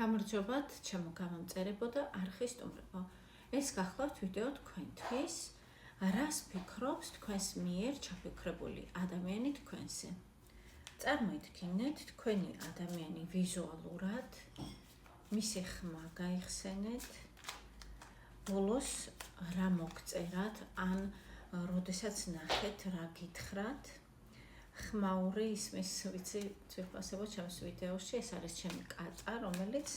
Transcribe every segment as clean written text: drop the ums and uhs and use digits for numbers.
გამარჯობათ, ჩემო გამომწერებო და არხის სტუმრებო. ეს გახლავთ ვიდეო თქვენთვის, რას ფიქრობს თქვენს მიერ ჩაფიქრებული ადამიანი თქვენზე. წარმოიდგინეთ, თქვენი ადამიანი ვიზუალურად, მისი ხმა გაიხსენეთ, ბოლოს რა მოგწერათ, ან როდესაც ნახეთ, რა გითხრათ. ხმაური ისმის, ვიცი, ვიფასებო ჩემს ვიდეოში, ეს არის ჩემი კატა, რომელიც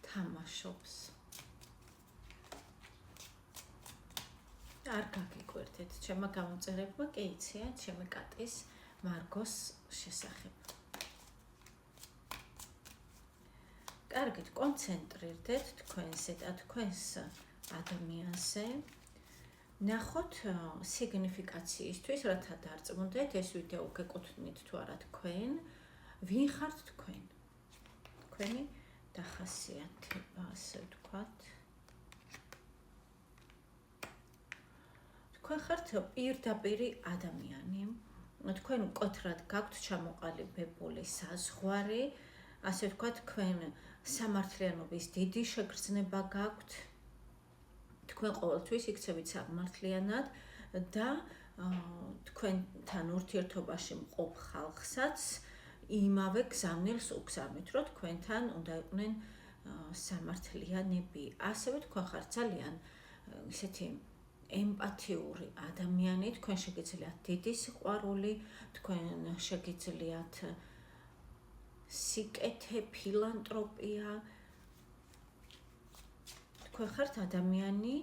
თამაშობს. არ გაგიკვირდეთ, ჩემმა გამომწერებმა კი იციან ჩემი კატის მარგოს შესახებ. კარგით, კონცენტრირდეთ თქვენზე და თქვენს ადამიანზე. ნახოთ სიგნიფიკაციისთვის, რათა დარწმუნდეთ, ეს ვიდეო გეკუთვნით თუ არა თქვენ, ვინ ხართ თქვენ? თქვენი დახასიათება, ასე ვთქვათ. თქვენ ხართ პირდაპირი ადამიანი, თქვენ მკვეთრად გაქვთ ჩამოყალიბებული საზღვარი, ასე ვთქვათ, თქვენ სამართლიანობის დიდი შეგრძნება გაქვთ. თქვენ ყოველთვის იქცევით სამართლიანად და თქვენთან ურთიერთობაში მყოფ ხალხსაც იმავე გზავნილს უგზავნით, რომ თქვენთან უნდა იყვნენ სამართლიანები. ასევე თქვენ ხართ ძალიან ისეთი ემპათიური ადამიანი, თქვენ შეგიძლიათ დიდი სიყვარული, თქვენ შეგიძლიათ სიკეთე, ფილანტროპია. თქვენ ხართ ადამიანი,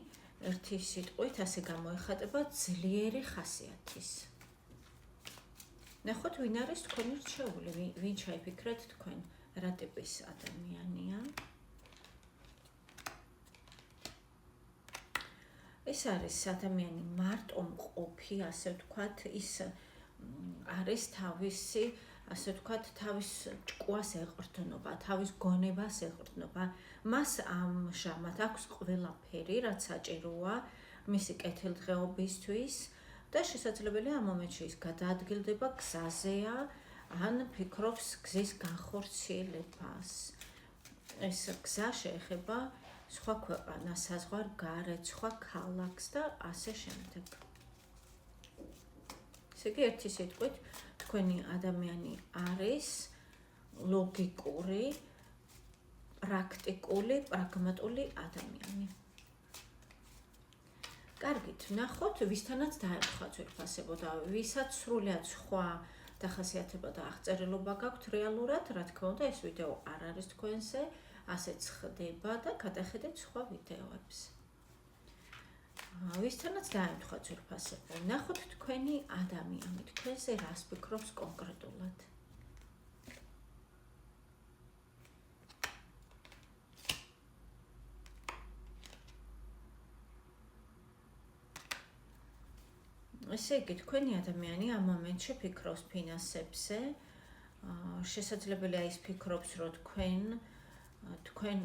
ერთი სიტყვით ასე გამოეხატება, ძლიერი ხასიათის. ნახოთ, ვინ არის თქვენი რჩეული, ვინ ჩაიფიქრეთ თქვენ, რა ტიპის ადამიანია. ეს არის ადამიანი მარტომყოფი, ასე ვთქვათ, ის არის თავისი, ასე ვთქვათ, თავის ჭკუას ეყრდნობა, თავის გონებას ეყრდნობა. მას ამჟამად აქვს ყველაფერი, რაც საჭიროა მისი კეთილდღეობისთვის და შესაძლებელია ამ მომენტში ის გადაადგილდება გზაზეა, ან ფიქრობს გზის განხორციელებას. ეს გზა შეეხება სხვა ქვეყანას, საზღვარგარეთ, სხვა ქალაქს და ასე შემდეგ. ესე იგი, ერთი სიტყვით, თქვენი ადამიანი არის ლოგიკური, პრაქტიკული, პრაგმატული ადამიანი. კარგით, ნახოთ, ვისთანაც დაემთხვა ძვირფასებო და ვისაც სრულიად სხვა დახასიათება და აღწერილობა გაქვთ რეალურად, რა თქმა უნდა, ეს ვიდეო არ არის თქვენზე, ასეც ხდება და გადახედეთ სხვა ვიდეოებს. ვისთანაც დაემთხვა ძვირფასებო, ნახოთ თქვენი ადამიანი, თქვენზე რას ფიქრობს კონკრეტულად. ესე იგი, თქვენი ადამიანი ამ მომენტში ფიქრობს ფინანსებზე, შესაძლებელია ის ფიქრობს, რომ თქვენ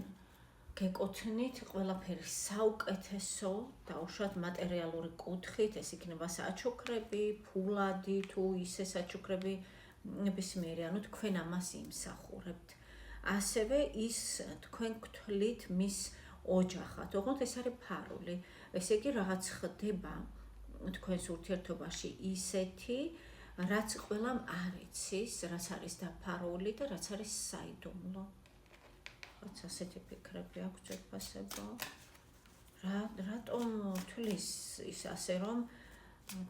გეკუთვნით ყველაფერი საუკეთესო, დაუშვათ მატერიალური კუთხით, ეს იქნება საჩუქრები, ფულადი თუ ისე საჩუქრები ნებისმიერი, ანუ თქვენ ამას იმსახურებთ. ასევე ის თქვენ გთვლით მის ოჯახად, ოღონდ ეს არის ფარული. ესე იგი, რაღაც ხდება თქვენს ურთიერთობაში ისეთი, რაც ყველამ არ იცის, რაც არის დაფარული და რაც არის საიდუმლო. რაც ასეთი ფიქრები აქვს ძვირფასებო. რატომ თვლის ის ასე, რომ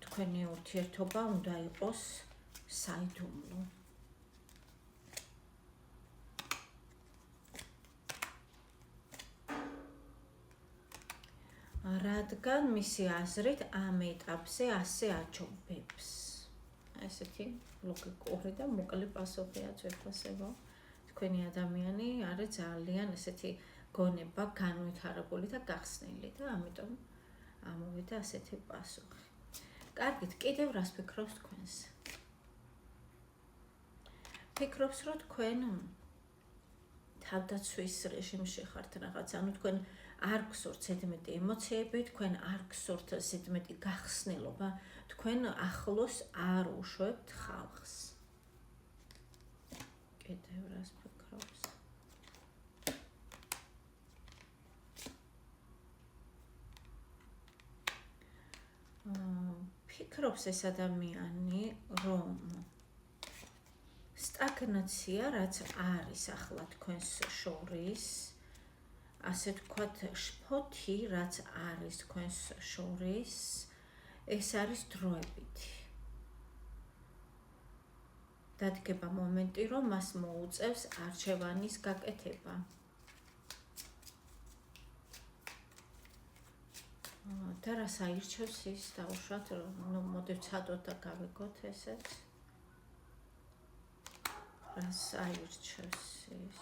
თქვენი ურთიერთობა უნდა იყოს საიდუმლო? რადგან მისი აზრით ამ ეტაპზე ასე აჯობებს. ესეთი ლოგიკური და მოკლე პასუხია ძვირფასებო. თქვენი ადამიანი არის ძალიან ესეთი გონება განვითარებული და გახსნილი და ამიტომ ამოვიდა ასეთი პასუხი. კარგით, კიდევ რას ფიქრობს თქვენზე? ფიქრობს, რომ თქვენ თავდაცვის რეჟიმში ხართ რაღაც, ანუ თქვენ არ გსურთ ზედმეტი ემოციები, თქვენ არ გსურთ ზედმეტი გახსნილობა, თქვენ ახლოს არ უშვებთ ხალხს. კიდევ რას ფიქრობს? ფიქრობს ეს ადამიანი, რომ სტაგნაცია, რაც არის ახლა თქვენს შორის, ასე ვთქვათ, შფოთი, რაც არის თქვენს შორის, ეს არის დროებითი. დადგება მომენტი, რომ მას მოუწევს არჩევანის გაკეთება. და რას აირჩევს ის, დავუშვათ, მოდი ვცადოთ და გავიგოთ ესეც. რას აირჩევს ის?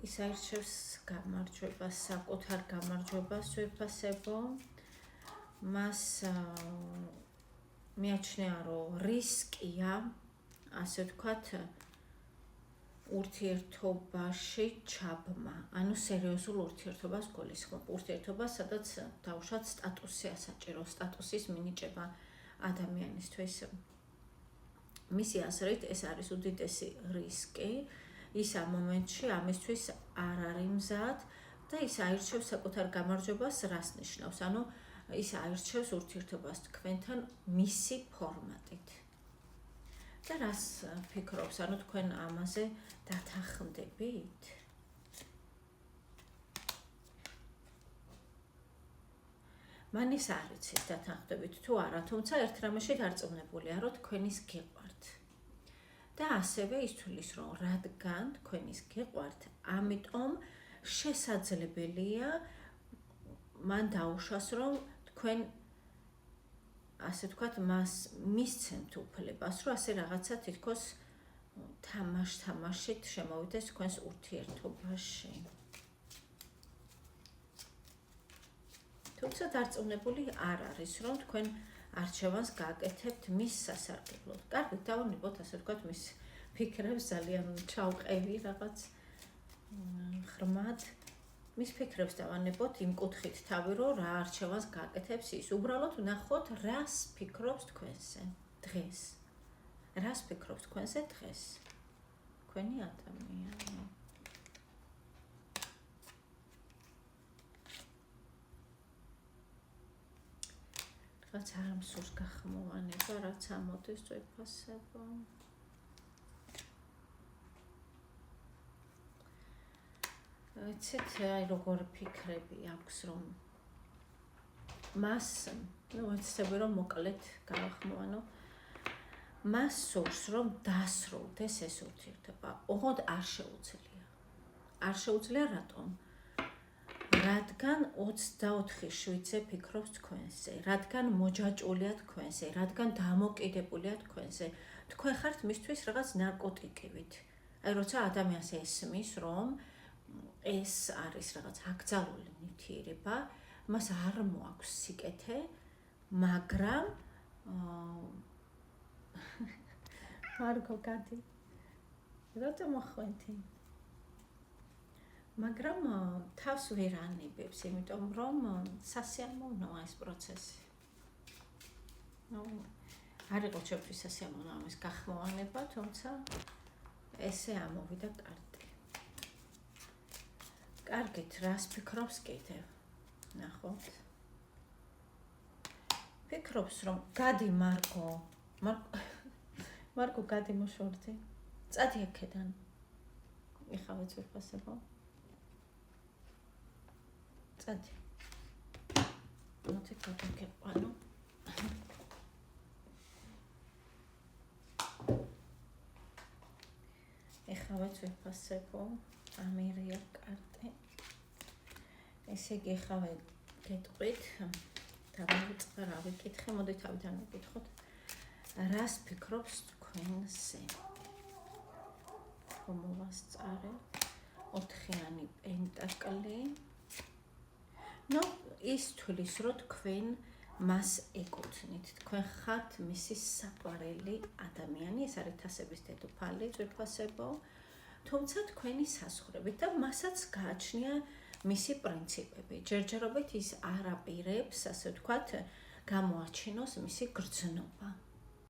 ის აირჩევს გამარჯვებას, საკუთარ გამარჯვებას ვეფასებო. მას მიაჩნია, რომ რისკია, ასე ვთქვათ, ურთიერთობაში ჩაბმა, ანუ სერიოზულ ურთიერთობას გულისხმობ. ურთიერთობას, სადაც დავუშვათ სტატუსი ასაჭირო, სტატუსის მინიჭება ადამიანისთვის. მისი აზრით, ეს არის უდიდესი რისკი. ის ამ მომენტში ამისთვის არ არის მზად და ის აირჩევს საკუთარ გამარჯვებას, რას ნიშნავს? ანუ ის აირჩევს ურთიერთობას თქვენთან მისი ფორმატით. და რას ფიქრობს? ანუ თქვენ ამაზე დათანხმდებით? მან ის არ იცის დათანხმდებით თუ არა, თუმცა ერთ რამეში დარწმუნებულია, რომ თქვენ ის გიყვართ. და ასევე ის თulis, რომ რადგან თქვენ ის გიყვართ, ამიტომ შესაძლებელია მან დაუშვას, რომ თქვენ ასე ვთქვათ, მას მისცემთ უფლებას, რომ ასე რაღაცა თითქოს თამაშით შემოვიდეს თქვენს ურთიერთობაში. თუმცა დარწმუნებული არ არის, რომ თქვენ არჩევანს გააკეთებთ მის სასარგებლოდ. კარგით, დავანებოთ, ასე ვთქვათ, მის ფიქრებს ძალიან ჩავყევი რაღაც ხრმად. მის ფიქრებს დავანებოთ იმ კუთხით თავი, რომ რა არჩევანს გააკეთებს ის. უბრალოდ ვნახოთ, რას ფიქრობს თქვენზე დღეს. რას ფიქრობს თქვენზე დღეს? თქვენი ადამიანი. რაც არ მსურს გახმოვანება, რაც ამოდის ვეფასებო. იცით, აი როგორ ფიქრები აქვს, რომ მას, ეცები რომ მოკლედ გავახმოვანო, მას სურს, რომ დასრულდეს ეს ურთიერთობა. ოღონდ არ შეუძლია. არ შეუძლია რატომ? რადგან 24/7-ზე ფიქრობს თქვენზე, რადგან მოჯაჭულია თქვენზე, რადგან დამოკიდებულია თქვენზე. თქვენ ხართ მისთვის რაღაც ნარკოტიკივით. აი როცა ადამიანს ესმის, რომ ეს არის რაღაც აკრძალული ნივთიერება, მას არ მოაქვს სიკეთე, მაგრამ მარგო გადი. რატომ მოხვენთი? მაგრამ თავს ვერ ანებებს, იმიტომ რომ სასიამოვნოა ეს პროცესი. არ იყო ჩემთვის სასიამოვნო ამის გახმოვანება, თუმცა ესე ამოვიდა კარტი. კარგით, რას ფიქრობს კიდევ? ნახოთ. ფიქრობს, რომ გადი მარკო გადი მოშორდი. წადი აქედან. ეხავეც ვეფასებო. წადი. მოდი გავიგეყვანო. ეხავეც ვეფასებო. ამერია კარტი. ესე იგი ეხავე გეტყვით. დავიწყე რა ვიკითხე, მოდი თავიდან ვიკითხოთ. რას ფიქრობს თქვენზე? მომასწარე. 4-იანი პენტაკლი. ის თulis, რომ თქვენ მას ეკუთვნით. თქვენ ხართ მისი საყვარელი ადამიანი, ეს არის თასების დედოფალი, ვეფასებო. თუმცა თქვენი საზღვრებით და მასაც გააჩნია მისი პრინციპები. ჯერჯერობით ის არ აპირებს, ასე ვთქვათ, გამოაჩინოს მისი გრძნობა.